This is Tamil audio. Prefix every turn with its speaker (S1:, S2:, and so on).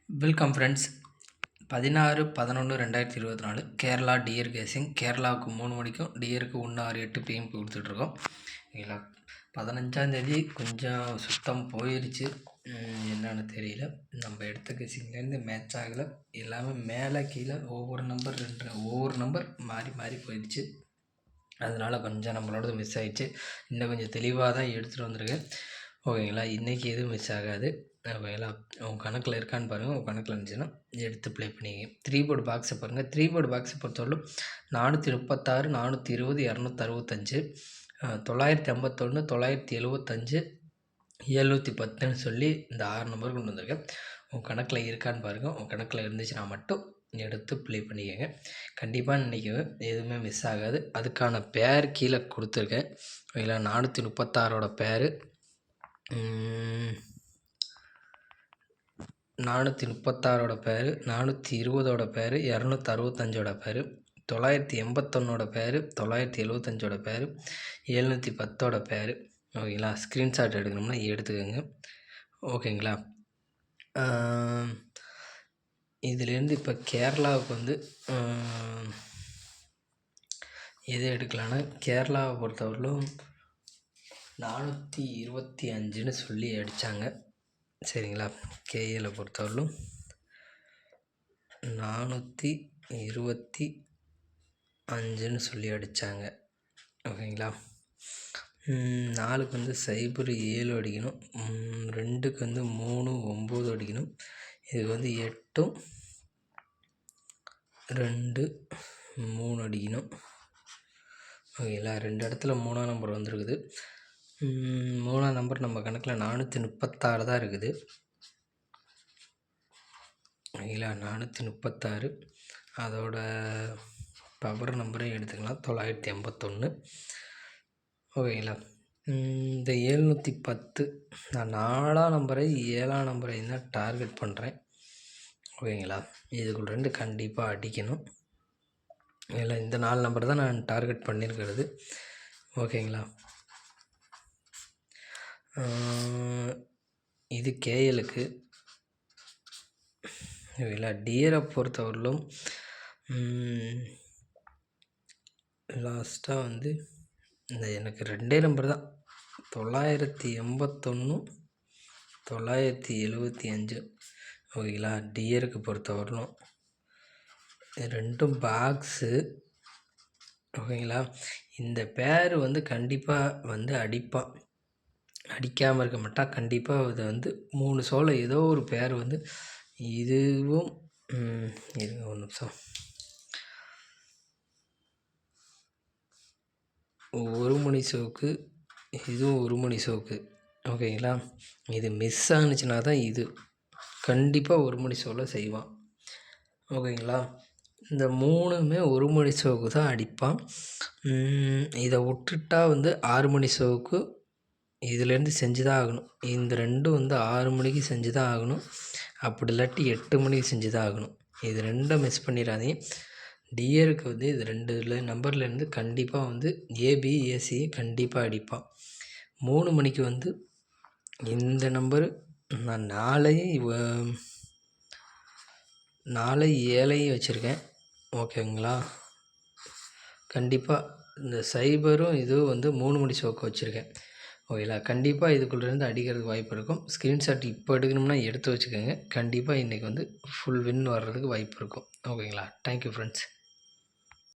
S1: Welcome friends. 16/11/2024 கேரளா டியர் கேசிங். கேரளாவுக்கு 3 மணிக்கும் டியருக்கு 1:06 PM கொடுத்துட்ருக்கோம். ஓகேங்களா. 15ஆந்தேதி கொஞ்சம் சுத்தம் போயிடுச்சு. என்னன்னு தெரியல. நம்ம எடுத்த கேசிங்லேருந்து மேட்ச் ஆகலை. எல்லாமே மேலே கீழே ஒவ்வொரு நம்பர் மாறி மாறி போயிடுச்சு. அதனால் கொஞ்சம் நம்மளோடது மிஸ் ஆகிடுச்சு. இன்னும் கொஞ்சம் தெளிவாக தான் எடுத்துகிட்டு வந்திருக்கேன். ஓகேங்களா. இன்றைக்கி எதுவும் மிஸ் ஆகாது. ஓகேங்களா. உங்கள் கணக்கில் இருக்கான்னு பாருங்கள். உங்கள் கணக்கில் இருந்துச்சுன்னா எடுத்து ப்ளே பண்ணிங்க. 3 போர்டு பாக்ஸை பாருங்கள். 3 போர்டு பாக்ஸை பொறுத்தவரைக்கும் 436, 420, 265, 951, 975, 710ன்னு சொல்லி இந்த 6 நம்பர் கொண்டு வந்திருக்கேன். உங்கள் கணக்கில் இருக்கான்னு பாருங்கள். உங்கள் கணக்கில் இருந்துச்சுன்னா மட்டும் எடுத்து ப்ளே பண்ணிக்கோங்க. கண்டிப்பாக இன்றைக்கி எதுவுமே மிஸ் ஆகாது. அதுக்கான பேர் கீழே கொடுத்துருக்கேன். ஓகேங்களா. 436ஓட பேர், 436ஓட பேர், 420ஓட பேர், 265ஓட பேர், 981ஓட பேர், 975ஓட பேர், 710ஓட பேர். ஓகேங்களா. ஸ்க்ரீன்ஷாட் எடுக்கணும்னா எடுத்துக்கோங்க. ஓகேங்களா. இதுலேருந்து இப்போ கேரளாவுக்கு எது எடுக்கலான்னா, கேரளாவை பொறுத்தவரையிலும் 425ன்னு சொல்லி அடித்தாங்க. சரிங்களா. கேஏல பொறுத்தவரையிலும் 425ன்னு சொல்லி அடித்தாங்க. ஓகேங்களா. 4க்கு 07 அடிக்கணும். 2க்கு 3 9 அடிக்கணும். இதுக்கு 8 2 3 அடிக்கணும். ஓகேங்களா. 2 இடத்துல 3ஆம் நம்பர் வந்துருக்குது. 3ஆம் நம்பர் நம்ம கணக்கில் 436 தான் இருக்குது. ஓகேங்களா. 436 அதோட பவர் நம்பரையும் எடுத்துக்கலாம். 981. ஓகேங்களா. இந்த 710 நான் 4ஆம் நம்பரை 7ஆம் நம்பரை தான் டார்கெட் பண்ணுறேன். ஓகேங்களா. இதுக்குள்ள 2 கண்டிப்பாக அடிக்கணும். இல்லை, இந்த 4 நம்பர் தான் நான் டார்கெட் பண்ணியிருக்கிறது. ஓகேங்களா. இது கேஎலுக்கு. ஓகேங்களா. டியரை பொறுத்தவரையிலும் லாஸ்ட்டாக இந்த எனக்கு 2 நம்பர் தான், 981, 975. ஓகேங்களா. டியருக்கு பொறுத்தவரையிலும் 2ம் பாக்ஸு. ஓகேங்களா. இந்த பேர் கண்டிப்பாக அடிப்பான். அடிக்காமல் இருக்க மாட்டா. கண்டிப்பாக இதை 3 சோளை ஏதோ ஒரு பேர் இதுவும் இருங்க ஒரு நிமிஷம். ஒரு மணி சோக்கு, இதுவும் ஒரு மணி சோக்கு. ஓகேங்களா. இது மிஸ் ஆனிச்சுன்னா தான் இது கண்டிப்பாக ஒரு மணி சோளை செய்வான். ஓகேங்களா. இந்த 3மே ஒரு மணி சோக்கு தான் அடிப்பான். இதை விட்டுட்டா 6 மணி சோக்கு இதுலேருந்து செஞ்சு தான் ஆகணும். இந்த 2ம் 6 மணிக்கு செஞ்சு தான் ஆகணும். அப்படி இல்லாட்டி 8 மணிக்கு செஞ்சு தான் ஆகணும். இது 2ம் மிஸ் பண்ணிடாதீங்க. டியருக்கு இது 2 நம்பர்லேருந்து கண்டிப்பாக ஏபி ஏசி கண்டிப்பாக அடிப்பான். 3 மணிக்கு இந்த நம்பரு நான் 4 7 வச்சுருக்கேன். ஓகேங்களா. கண்டிப்பாக இந்த சைபரும் இதுவும் 3 மணி சோக்கு வச்சுருக்கேன். ஓகேங்களா. கண்டிப்பாக இதுக்குள்ளேருந்து அடிக்கிறதுக்கு வாய்ப்பு இருக்கும். ஸ்க்ரீன்ஷாட் இப்போ எடுக்கணும்னா எடுத்து வச்சுக்கோங்க. கண்டிப்பாக இன்றைக்கி ஃபுல் வின் வர்றதுக்கு வாய்ப்பு இருக்கும். ஓகேங்களா. Thank you friends.